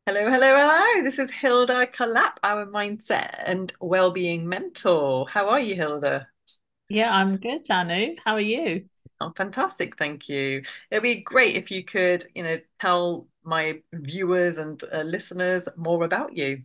Hello, hello, hello. This is Hilda Kalap, our mindset and well-being mentor. How are you, Hilda? Yeah, I'm good, Janu. How are you? I'm fantastic, thank you. It'd be great if you could, tell my viewers and listeners more about you.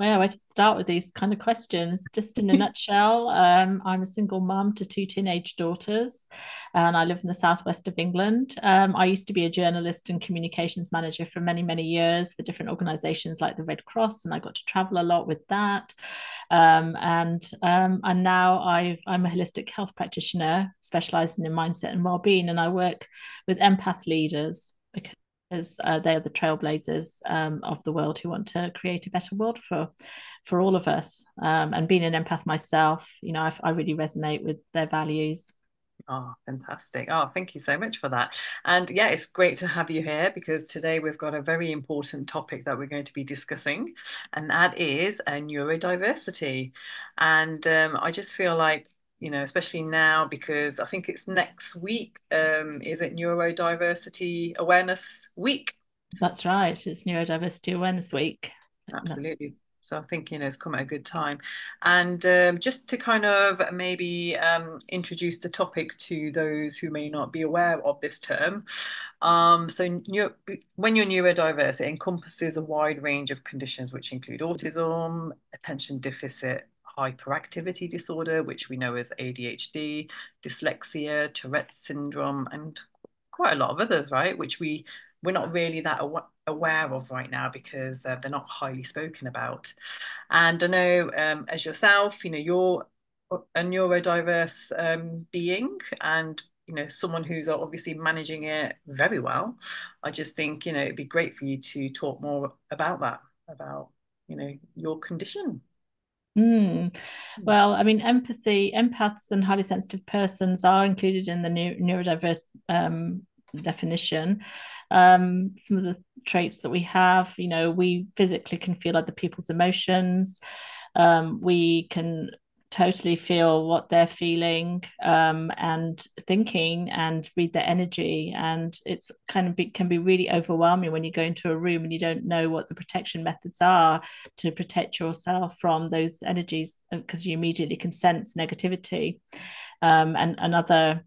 Well, I just start with these kind of questions. Just in a nutshell, I'm a single mum to two teenage daughters, and I live in the southwest of England. I used to be a journalist and communications manager for many, many years for different organisations like the Red Cross, and I got to travel a lot with that. And now I'm a holistic health practitioner specialising in mindset and well-being, and I work with empath leaders because they are the trailblazers of the world who want to create a better world for all of us. And being an empath myself, I really resonate with their values. Oh, fantastic. Oh, thank you so much for that. And yeah, it's great to have you here because today we've got a very important topic that we're going to be discussing, and that is neurodiversity. And I just feel like, especially now because I think it's next week, is it Neurodiversity Awareness Week? That's right. It's Neurodiversity Awareness Week. That's Absolutely. So I think, it's come at a good time. And just to kind of maybe introduce the topic to those who may not be aware of this term. When you're neurodiverse, it encompasses a wide range of conditions, which include autism, attention deficit hyperactivity disorder, which we know as ADHD, dyslexia, Tourette's syndrome, and quite a lot of others, right? Which we're not really that aware of right now because they're not highly spoken about. And I know, as yourself, you're a neurodiverse being, and someone who's obviously managing it very well. I just think it'd be great for you to talk more about that, about your condition. Mm. Well, I mean, empaths and highly sensitive persons are included in the neurodiverse definition. Some of the traits that we have, we physically can feel other people's emotions. We can totally feel what they're feeling and thinking and read their energy. And it's can be really overwhelming when you go into a room and you don't know what the protection methods are to protect yourself from those energies because you immediately can sense negativity and other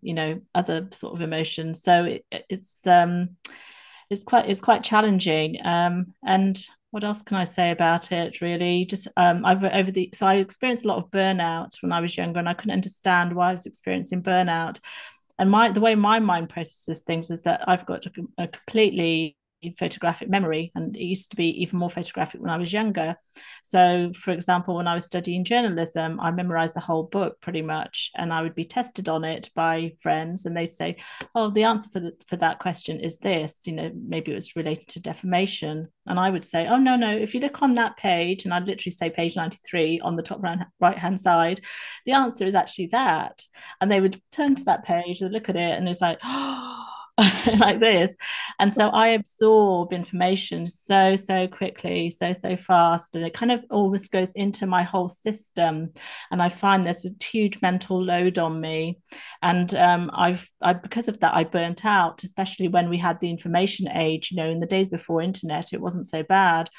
other sort of emotions. So it's quite challenging. And what else can I say about it? Really, just I've over the so I experienced a lot of burnout when I was younger, and I couldn't understand why I was experiencing burnout. And the way my mind processes things is that I've got a completely photographic memory, and it used to be even more photographic when I was younger. So, for example, when I was studying journalism, I memorized the whole book pretty much, and I would be tested on it by friends, and they'd say, "Oh, the answer for that question is this." Maybe it was related to defamation, and I would say, "Oh, no, no. If you look on that page," and I'd literally say page 93 on the top right hand side, the answer is actually that. And they would turn to that page, they'd look at it, and it's like, oh, like this. And so I absorb information so quickly, so fast, and it kind of always goes into my whole system. And I find there's a huge mental load on me. And because of that, I burnt out, especially when we had the information age. In the days before internet, it wasn't so bad.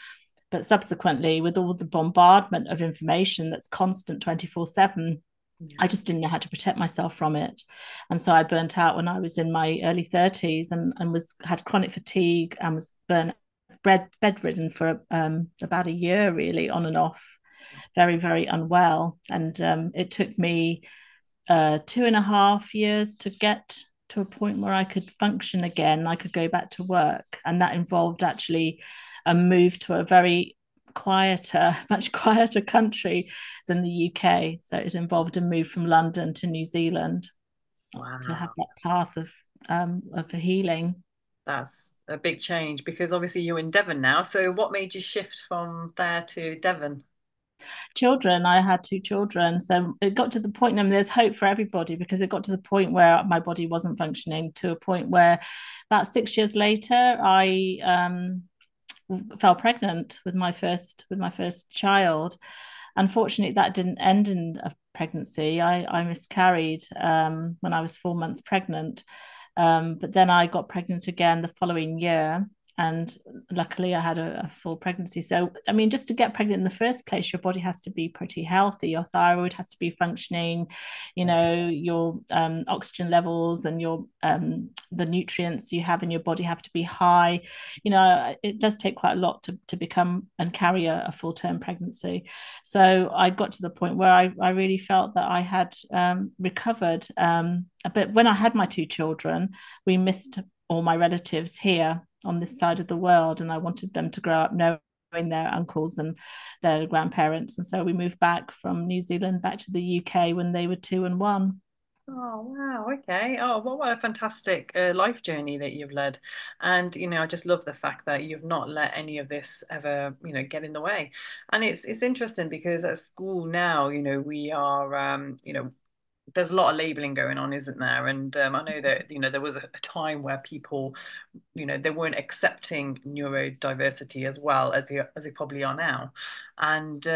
But subsequently, with all the bombardment of information that's constant 24/7, Yeah. I just didn't know how to protect myself from it. And so I burnt out when I was in my early 30s and was had chronic fatigue and was bedridden for about a year, really, on and off, very, very unwell. And it took me 2.5 years to get to a point where I could function again. I could go back to work. And that involved actually a move to a very quieter, much quieter country than the UK. So it involved a move from London to New Zealand to have Wow. that path of healing. That's a big change because obviously you're in Devon now. So what made you shift from there to Devon? Children, I had two children. So it got to the point, and there's hope for everybody because it got to the point where my body wasn't functioning, to a point where about 6 years later, I fell pregnant with my first child. Unfortunately, that didn't end in a pregnancy. I miscarried when I was 4 months pregnant. But then I got pregnant again the following year. and luckily I had a full pregnancy. So I mean, just to get pregnant in the first place, your body has to be pretty healthy. Your thyroid has to be functioning, your oxygen levels and your the nutrients you have in your body have to be high. It does take quite a lot to become and carry a full-term pregnancy. So I got to the point where I really felt that I had recovered. But when I had my two children, we missed all my relatives here on this side of the world, and I wanted them to grow up knowing their uncles and their grandparents. And so we moved back from New Zealand back to the UK when they were 2 and 1. Oh, wow. Okay. Oh, what a fantastic life journey that you've led. And, I just love the fact that you've not let any of this ever, get in the way. And it's interesting because at school now, we are, there's a lot of labeling going on, isn't there? And I know that, there was a time where people, they weren't accepting neurodiversity as well as they probably are now. And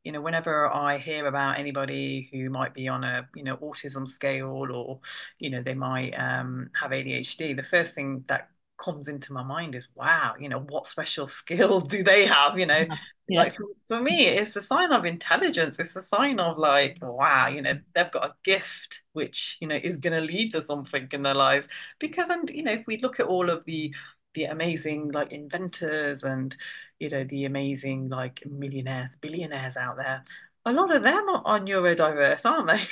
whenever I hear about anybody who might be on a, autism scale, or, they might have ADHD, the first thing that comes into my mind is, wow, what special skill do they have? Yeah. Like for me, it's a sign of intelligence. It's a sign of like, wow, they've got a gift which, is going to lead to something in their lives. Because, and if we look at all of the amazing like inventors and the amazing like millionaires, billionaires out there, a lot of them are neurodiverse, aren't they?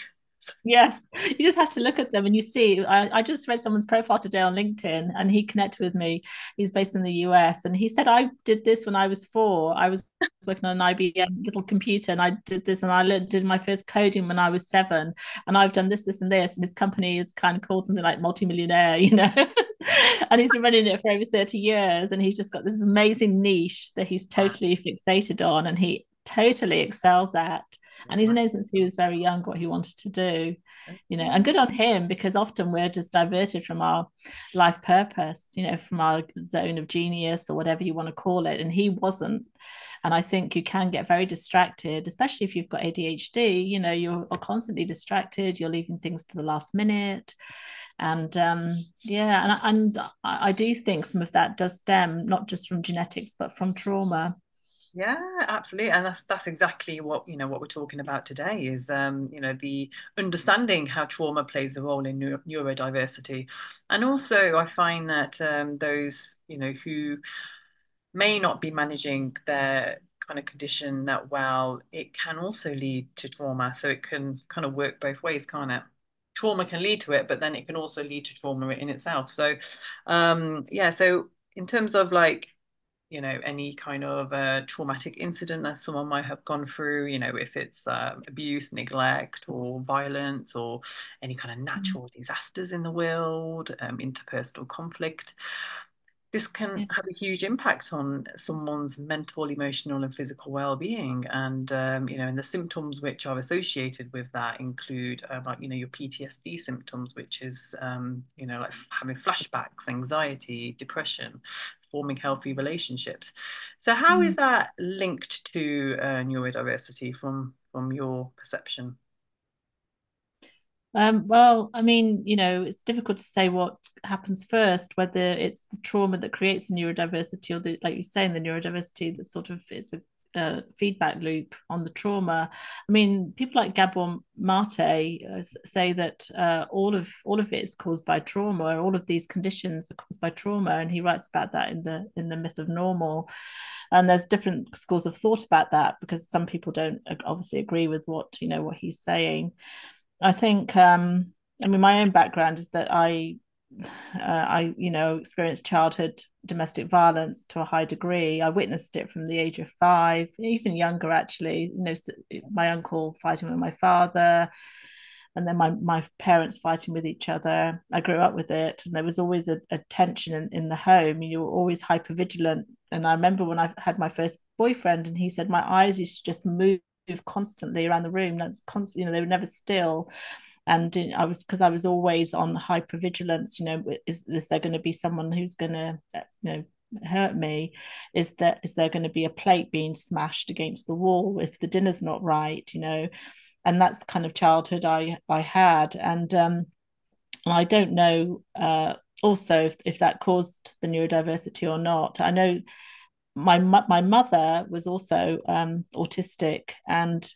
Yes, you just have to look at them and you see. I just read someone's profile today on LinkedIn and he connected with me. He's based in the US and he said, I did this when I was 4. I was working on an IBM little computer and I did this and did my first coding when I was 7. And I've done this, this, and this. And his company is kind of called something like multimillionaire, and he's been running it for over 30 years. And he's just got this amazing niche that he's totally fixated on and he totally excels at. And he's Wow. known since he was very young what he wanted to do, and good on him because often we're just diverted from our life purpose, from our zone of genius or whatever you want to call it. And he wasn't. And I think you can get very distracted, especially if you've got ADHD, you're constantly distracted, you're leaving things to the last minute. And yeah, and I do think some of that does stem not just from genetics, but from trauma. Yeah, absolutely. And that's exactly what we're talking about today is the understanding how trauma plays a role in neurodiversity. And also I find that those, who may not be managing their kind of condition that well, it can also lead to trauma. So it can kind of work both ways, can't it? Trauma can lead to it, but then it can also lead to trauma in itself. So yeah, so in terms of like any kind of traumatic incident that someone might have gone through, if it's abuse, neglect, or violence, or any kind of natural disasters in the world, interpersonal conflict. This can Yeah. have a huge impact on someone's mental, emotional, and physical well-being. And and the symptoms which are associated with that include like your PTSD symptoms, which is like having flashbacks, anxiety, depression, forming healthy relationships. So, how is Mm. that linked to neurodiversity from your perception? Well, I mean, it's difficult to say what happens first, whether it's the trauma that creates the neurodiversity or like you say, in the neurodiversity that sort of is a feedback loop on the trauma. I mean, people like Gabor Mate say that all of it is caused by trauma. All of these conditions are caused by trauma, and he writes about that in the Myth of Normal. And there's different schools of thought about that because some people don't obviously agree with what he's saying. I think I mean my own background is that I experienced childhood domestic violence to a high degree. I witnessed it from the age of 5, even younger actually. My uncle fighting with my father, and then my parents fighting with each other. I grew up with it, and there was always a tension in the home. You were always hyper vigilant. And I remember when I had my first boyfriend, and he said my eyes used to just move constantly around the room. That's constant, they were never still. And I was always on hypervigilance. Is there going to be someone who's going to hurt me? Is there going to be a plate being smashed against the wall if the dinner's not right? And that's the kind of childhood I had. And And I don't know also if that caused the neurodiversity or not. I know my mother was also autistic and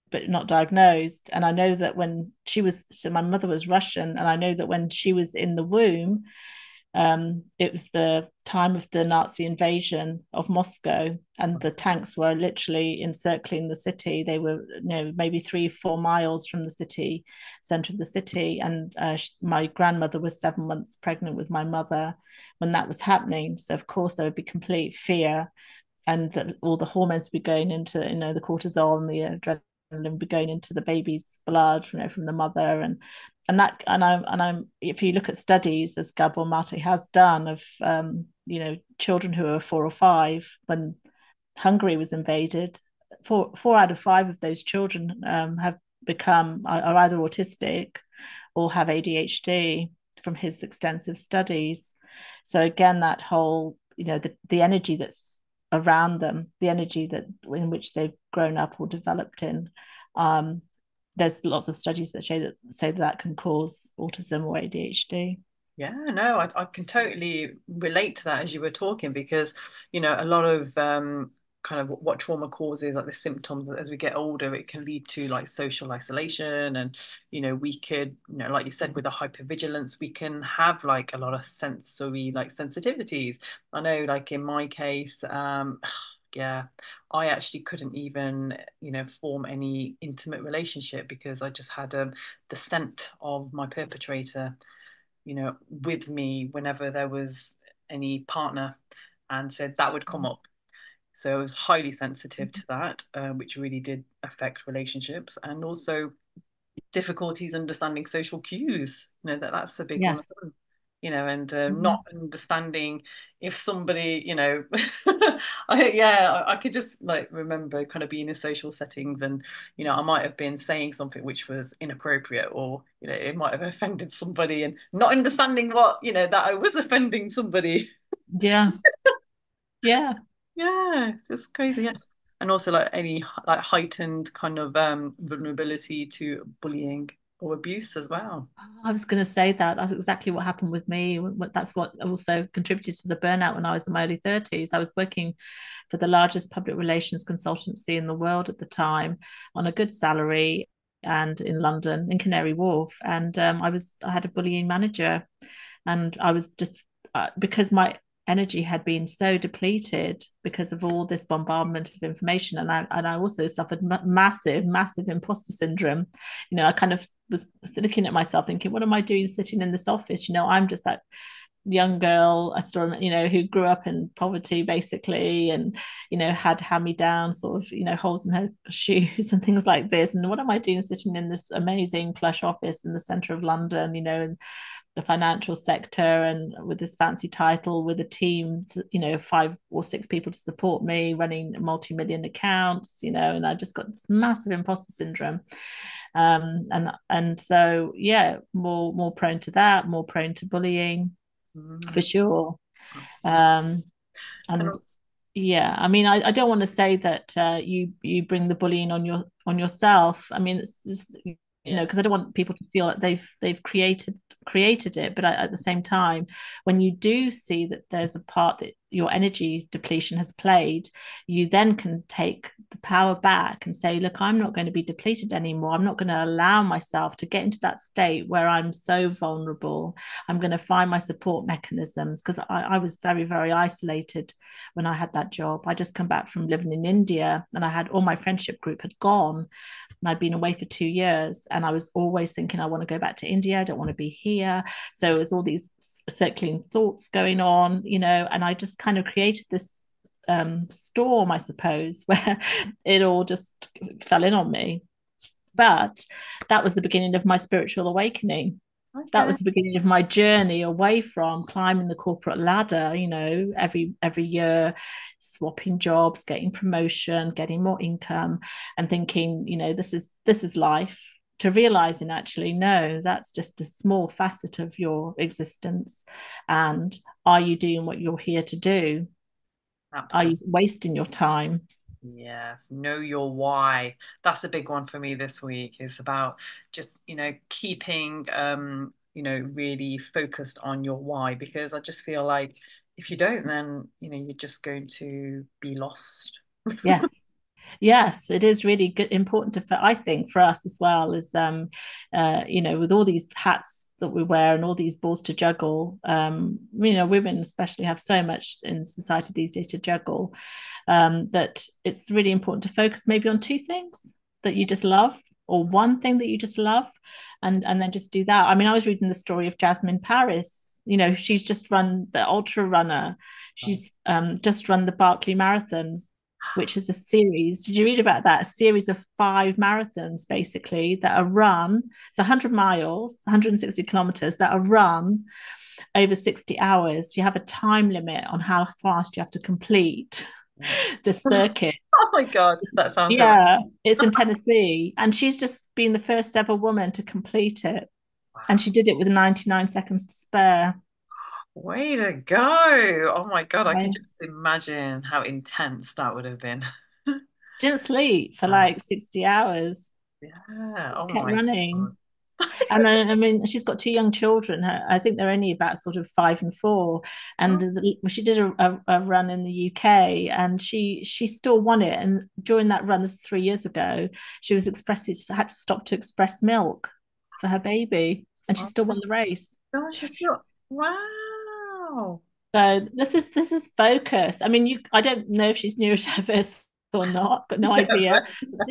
but not diagnosed. And I know that when she was, so my mother was Russian, and I know that when she was in the womb, it was the time of the Nazi invasion of Moscow, and the tanks were literally encircling the city. They were, maybe 3-4 miles from the city, center of the city. And my grandmother was 7 months pregnant with my mother when that was happening. So of course there would be complete fear, and that all the hormones would be going into, the cortisol and the adrenaline would be going into the baby's blood, from the mother, and if you look at studies, as Gabor Mate has done, of children who are 4 or 5 when Hungary was invaded, four out of 5 of those children have become are either autistic or have ADHD from his extensive studies. So again, that whole, the energy that's around them, the energy that in which they've grown up or developed in. There's lots of studies that say that can cause autism or ADHD. Yeah, no, I can totally relate to that as you were talking because, a lot of kind of what trauma causes, like the symptoms as we get older, it can lead to like social isolation. And, we could, like you said, with a hypervigilance, we can have like a lot of sensory like sensitivities. I know, like in my case, yeah, I actually couldn't even, form any intimate relationship because I just had the scent of my perpetrator, with me whenever there was any partner. And so that would come up. So I was highly sensitive to that, which really did affect relationships and also difficulties understanding social cues. That's a big one Yes. as well. And not Yes. understanding if somebody, I could just like remember kind of being in social settings and, I might have been saying something which was inappropriate or, it might have offended somebody and not understanding what, that I was offending somebody. Yeah. Yeah. Yeah, it's just crazy. Yes. And also like any like heightened kind of vulnerability to bullying or abuse as well. I was going to say that. That's exactly what happened with me. That's what also contributed to the burnout when I was in my early 30s. I was working for the largest public relations consultancy in the world at the time on a good salary and in London, in Canary Wharf. And I had a bullying manager, and I was just because my energy had been so depleted because of all this bombardment of information, and I also suffered massive imposter syndrome. I kind of was looking at myself thinking, what am I doing sitting in this office? I'm just that young girl, I still, who grew up in poverty basically, and had hand-me-down sort of, holes in her shoes and things like this. And what am I doing sitting in this amazing plush office in the center of London, in the financial sector, and with this fancy title, with a team, 5 or 6 people to support me, running multi-million accounts, and I just got this massive imposter syndrome. And so yeah, more prone to that, more prone to bullying for Mm, sure. absolutely. Um, And and yeah, I mean, I don't want to say that you bring the bullying on yourself. I mean, it's just, yeah, because I don't want people to feel like they've created it. But at the same time, when you do see that there's a part that your energy depletion has played, you then can take the power back and say, look, I'm not going to be depleted anymore. I'm not going to allow myself to get into that state where I'm so vulnerable. I'm going to find my support mechanisms, because I was very, very isolated when I had that job. I just come back from living in India, and I had all my friendship group had gone, and I'd been away for 2 years, and I was always thinking, I want to go back to India. I don't want to be here. So it was all these circling thoughts going on, and I just kind of created this storm, I suppose, where it all just fell in on me. But that was the beginning of my spiritual awakening. That okay. was the beginning of my journey away from climbing the corporate ladder, every year, swapping jobs, getting promotion, getting more income, and thinking, this is life, to realizing actually, no, that's just a small facet of your existence. And are you doing what you're here to do? Are you Absolutely. wasting your time? Yes, know your why. That's a big one for me this week. It's about just, keeping really focused on your why, because I just feel like if you don't, then, you're just going to be lost. Yes. Yes, it is really good, important I think for us as well is with all these hats that we wear and all these balls to juggle, women especially have so much in society these days to juggle, that it's really important to focus maybe on two things that you just love, or one thing that you just love, and then just do that. I mean, I was reading the story of Jasmine Paris. She's just run the ultra runner. She's just run the Barkley Marathons, which is a series. Did you read about that? A series of 5 marathons, basically, that are run. It's 100 miles, 160 kilometers that are run over 60 hours. You have a time limit on how fast you have to complete the circuit. Oh my God, that sounds horrible. Yeah, it's in Tennessee. And she's just been the first ever woman to complete it. And Wow. she did it with 99 seconds to spare. Way to go. Oh my God, I can I just imagine how intense that would have been. didn't sleep for Wow. like 60 hours, Yeah. just Oh kept my God. running. And I mean, she's got 2 young children. I think they're only about sort of 5 and 4. And she did a run in the UK, and she still won it. And during that run, this is 3 years ago, she was expressing, she had to stop to express milk for her baby, and she Oh still my won the race. gosh, you're still, wow. So this is focus. I mean, I don't know if she's neurodiverse or not, got no idea. Never.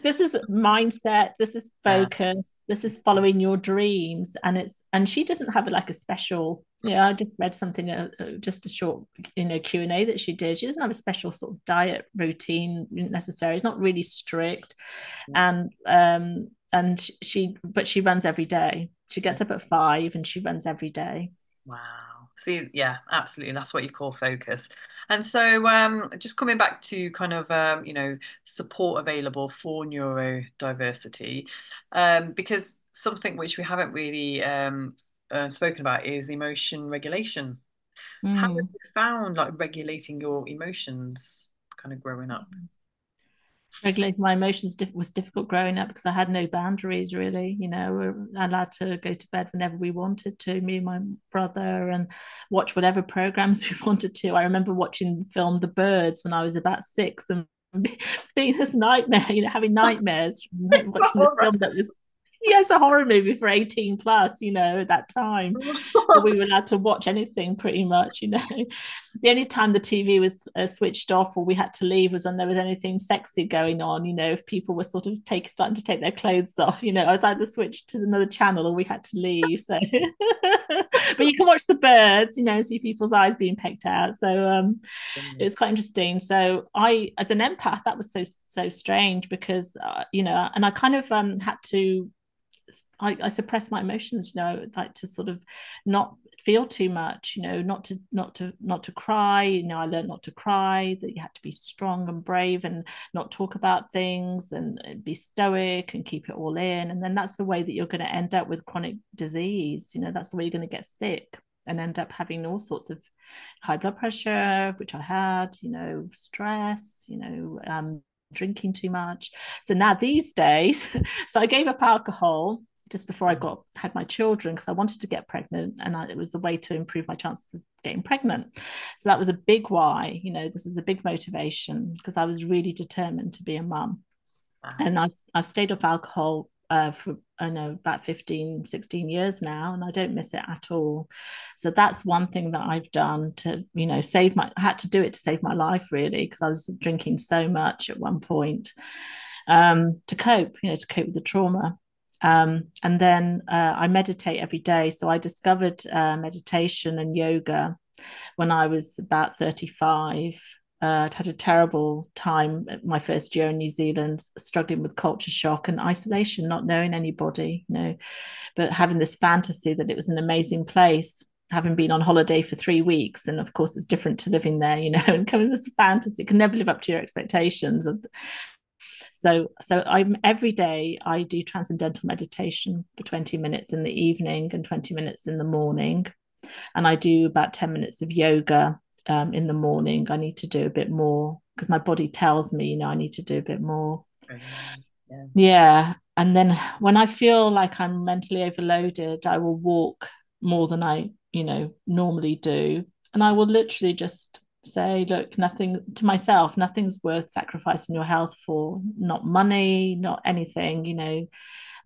This is this is mindset, this is Yeah. focus, this is following your dreams. And she doesn't have like a special, I just read something, just a short, Q&A that she did. She doesn't have a special sort of diet routine necessary. It's not really strict. And she runs every day. She gets up at 5 and she runs every day. Wow. See, yeah, absolutely. That's what you call focus. And so, just coming back to kind of, support available for neurodiversity, because something which we haven't really spoken about is emotion regulation. How have Mm. you found like regulating your emotions kind of growing up? Regulating my emotions was difficult growing up because I had no boundaries really. We were allowed to go to bed whenever we wanted to, me and my brother, and watch whatever programs we wanted to. I remember watching the film The Birds when I was about 6 and being this nightmare, having nightmares It's so watching this film that was, yes, a horror movie for 18 plus, at that time. But we were allowed to watch anything pretty much. The only time the TV was switched off or we had to leave was when there was anything sexy going on. If people were sort of starting to take their clothes off, I was either switched to another channel or we had to leave. So, but you can watch the birds, and see people's eyes being pecked out. So it was quite interesting. So as an empath, that was so strange because and I kind of had to. I suppress my emotions, like to sort of not feel too much, not to cry. I learned not to cry, that you had to be strong and brave and not talk about things and be stoic and keep it all in. And then that's the way that you're going to end up with chronic disease. That's the way you're going to get sick and end up having all sorts of high blood pressure, which I had, stress, drinking too much. So now these days, so I gave up alcohol just before I had my children because I wanted to get pregnant, and it was the way to improve my chances of getting pregnant. So that was a big why. This is a big motivation because I was really determined to be a mum. Wow. And I've stayed off alcohol for I know about 15, 16 years now, and I don't miss it at all. So that's one thing that I've done to, I had to do it to save my life really, because I was drinking so much at one point, to cope with the trauma. And then I meditate every day. So I discovered meditation and yoga when I was about 35. I'd had a terrible time my first year in New Zealand, struggling with culture shock and isolation, not knowing anybody, but having this fantasy that it was an amazing place, having been on holiday for 3 weeks. And of course, it's different to living there, and coming this fantasy, it can never live up to your expectations. So I'm every day I do transcendental meditation for 20 minutes in the evening and 20 minutes in the morning. And I do about 10 minutes of yoga in the morning. I need to do a bit more because my body tells me, I need to do a bit more. Yeah. Yeah. And then when I feel like I'm mentally overloaded, I will walk more than I, normally do. And I will literally just say, look, nothing to myself, nothing's worth sacrificing your health for, not money, not anything,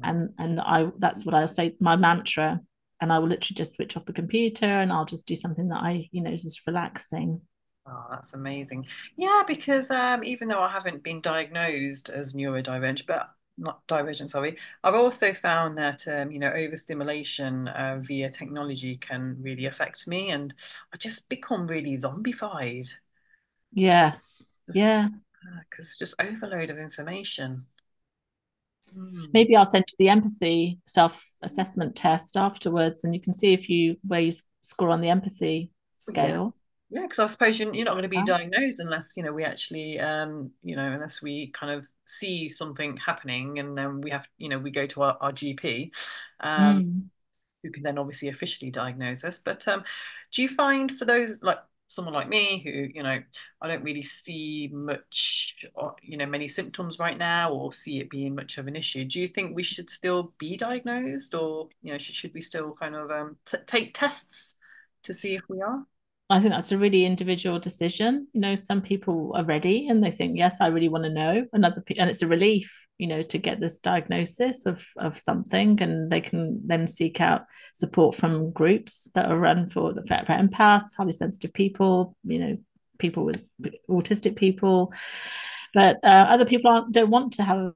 and I that's what I'll say, my mantra. And I will literally just switch off the computer and I'll just do something that is just relaxing. Oh, that's amazing. Yeah, because even though I haven't been diagnosed as neurodivergent, but not divergent, sorry, I've also found that overstimulation via technology can really affect me, and I just become really zombified. Yes. Just Yeah. because just overload of information. Mm. Maybe I'll send you the empathy self-assessment test afterwards, and you can see if you where you score on the empathy Yeah. scale. Yeah, because I suppose you're not going to be Oh. diagnosed unless, we actually, unless we kind of see something happening and then we have, we go to our GP, um, Mm. who can then obviously officially diagnose us. But do you find for those like someone like me who, I don't really see much, or, many symptoms right now or see it being much of an issue, do you think we should still be diagnosed or, should we still kind of take tests to see if we are? I think that's a really individual decision. Some people are ready and they think, yes, I really want to know. And it's a relief, to get this diagnosis of something, and they can then seek out support from groups that are run for empaths, highly sensitive people, people with autistic people. But other people don't want to have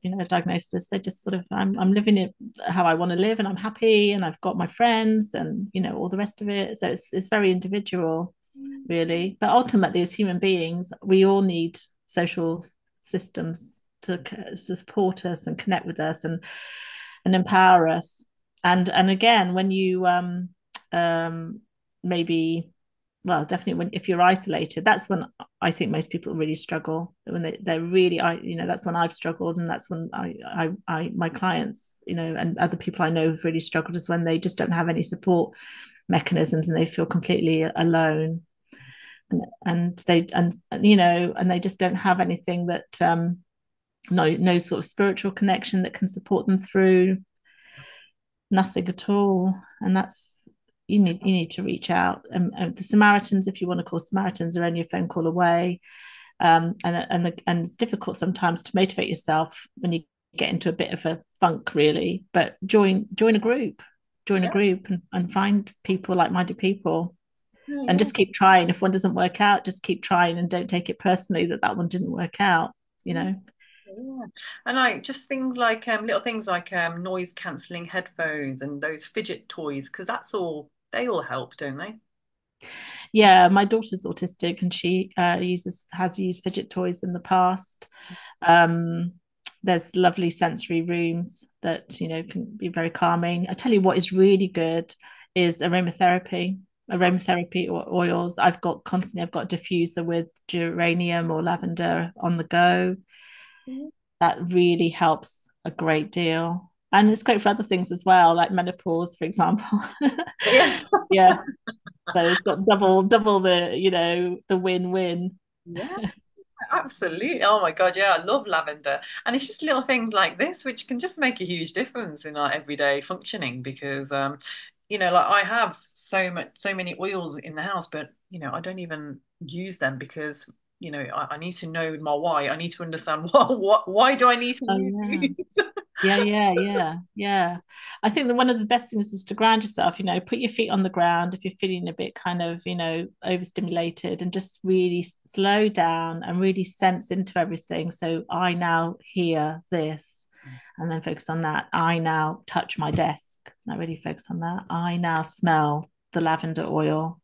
a diagnosis. They just sort of, I'm living it how I want to live, and I'm happy, and I've got my friends, and all the rest of it. So it's very individual, really. But ultimately, as human beings, we all need social systems to support us and connect with us and empower us. And again, when you maybe, well, definitely when if you're isolated, that's when I think most people really struggle. When they're really, that's when I've struggled, and that's when my clients, and other people I know have really struggled, is when they just don't have any support mechanisms and they feel completely alone, and they just don't have anything that no sort of spiritual connection that can support them through, nothing at all. And that's, you need to reach out. And the Samaritans, if you want to call Samaritans, are only a phone call away. And it's difficult sometimes to motivate yourself when you get into a bit of a funk, really. But join a group, Yeah, and find people, like-minded people, and yeah, just keep trying. If one doesn't work out, just keep trying and don't take it personally that one didn't work out. You yeah. know. Yeah. And I just things like little things like noise cancelling headphones and those fidget toys, because they all help, don't they? Yeah, my daughter's autistic, and she has used fidget toys in the past. Um, there's lovely sensory rooms that can be very calming. I tell you what is really good is aromatherapy or oils. I've got a diffuser with geranium or lavender on the go. Mhm. That really helps a great deal, and it's great for other things as well, like menopause, for example. Yeah. Yeah, so it's got double the win-win. Yeah, absolutely. Oh my God, yeah, I love lavender. And it's just little things like this which can just make a huge difference in our everyday functioning because like I have so many oils in the house, but I don't even use them because I need to know my why. I need to understand why do I need to Oh use yeah. these? Yeah. I think that one of the best things is to ground yourself, put your feet on the ground if you're feeling a bit kind of, overstimulated, and just really slow down and really sense into everything. So I now hear this, and then focus on that. I now touch my desk. And I really focus on that. I now smell the lavender oil.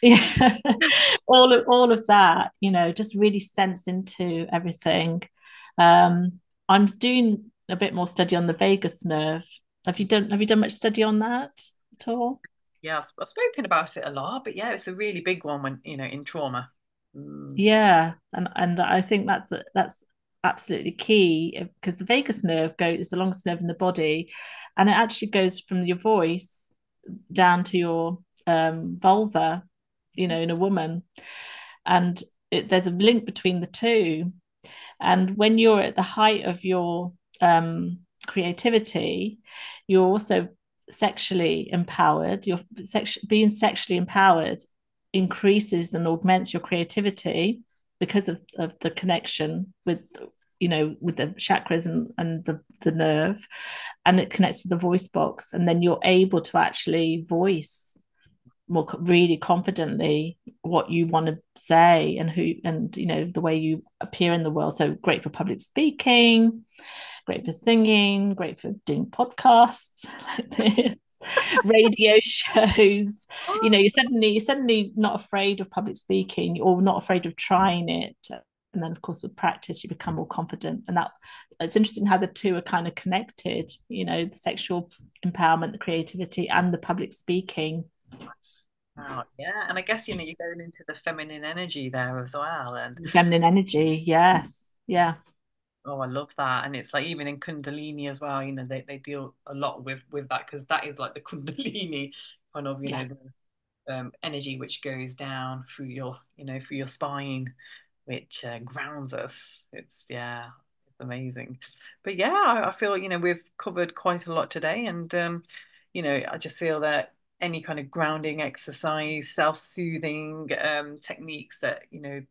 Yeah. All of that, just really sense into everything. I'm doing a bit more study on the vagus nerve. Have you done much study on that at all? Yeah, I've spoken about it a lot, but yeah, it's a really big one when, in trauma. Mm. Yeah, and I think that's absolutely key, because the vagus nerve is the longest nerve in the body, and it actually goes from your voice down to your vulva, in a woman, and there's a link between the two. And when you're at the height of your creativity, you're also sexually empowered. Being sexually empowered increases and augments your creativity because of the connection with, with the chakras and the nerve, and it connects to the voice box, and then you're able to actually voice more really confidently what you want to say, and who, and the way you appear in the world. So great for public speaking, great for singing, great for doing podcasts like this, radio shows. You're suddenly not afraid of public speaking, or not afraid of trying it. And then of course with practice you become more confident, and that it's interesting how the two are kind of connected, the sexual empowerment, the creativity, and the public speaking. Wow, yeah, and I guess you're going into the feminine energy there as well, and Feminine energy, yes, yeah, oh, I love that. And it's like even in Kundalini as well, they deal a lot with that, because that is like the Kundalini kind of, yeah, the energy which goes down through through your spine, which grounds us. Yeah, it's amazing. But yeah, I feel, we've covered quite a lot today. And, I just feel that any kind of grounding exercise, self-soothing techniques that,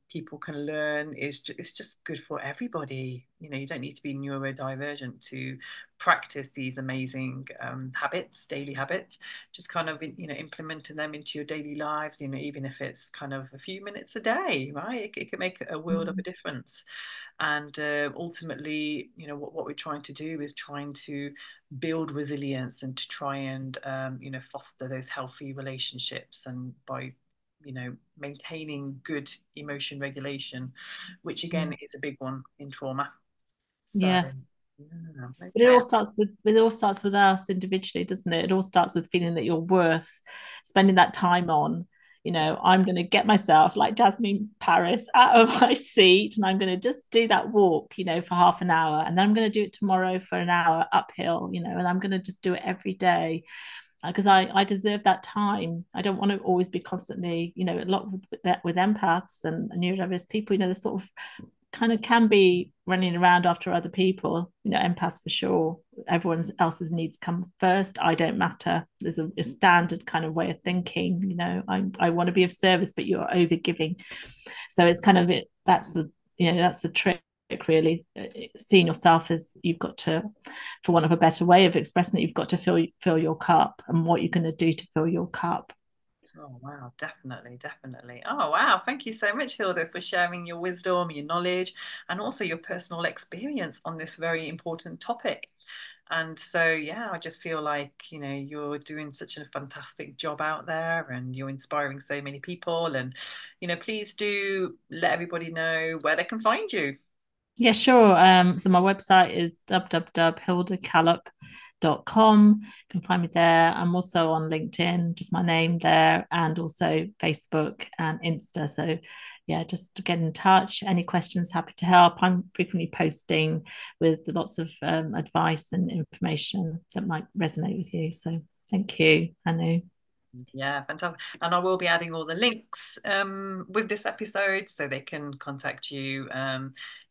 people can learn it's just good for everybody. You don't need to be neurodivergent to practice these amazing habits, daily habits. Just kind of, implementing them into your daily lives, even if it's kind of a few minutes a day, right? It can make a world of a difference. And ultimately, what we're trying to do is trying to build resilience, and to try and, foster those healthy relationships, and by, maintaining good emotion regulation, which again yeah, is a big one in trauma. So, yeah. yeah, But it okay. all starts with us individually, doesn't it? It all starts with feeling that you're worth spending that time on. I'm going to get myself, like Jasmine Paris, out of my seat, and I'm going to just do that walk, for half an hour, and then I'm going to do it tomorrow for an hour uphill, and I'm going to just do it every day, because I deserve that time. I don't want to always be constantly, a lot with empaths and neurodiverse people, they sort of kind of can be running around after other people, empaths for sure. Everyone else's needs come first. I don't matter. There's a standard kind of way of thinking, I want to be of service, but you're over giving. So it's kind of that's the trick, really. Seeing yourself as, you've got to, for want of a better way of expressing it, you've got to fill your cup, and what you're going to do to fill your cup. Oh, wow, definitely, definitely. Oh, wow. Thank you so much, Hilda, for sharing your wisdom, your knowledge, and also your personal experience on this very important topic. And so, yeah, I just feel like, you're doing such a fantastic job out there, and you're inspiring so many people. And, please do let everybody know where they can find you. Yeah, sure. So my website is www.hildakalap.com. You can find me there. I'm also on LinkedIn, just my name there, and also Facebook and Insta. So yeah, just to get in touch. Any questions, happy to help. I'm frequently posting with lots of advice and information that might resonate with you. So thank you, Anu. Yeah, fantastic. And I will be adding all the links with this episode, so they can contact you,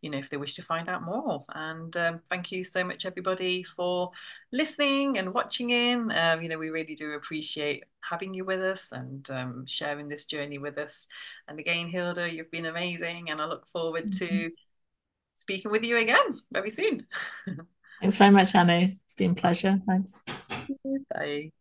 if they wish to find out more. And thank you so much, everybody, for listening and watching in. We really do appreciate having you with us, and sharing this journey with us. And again, Hilda, you've been amazing, and I look forward to speaking with you again very soon. Thanks very much, Anu. It's been a pleasure. Thanks. Bye.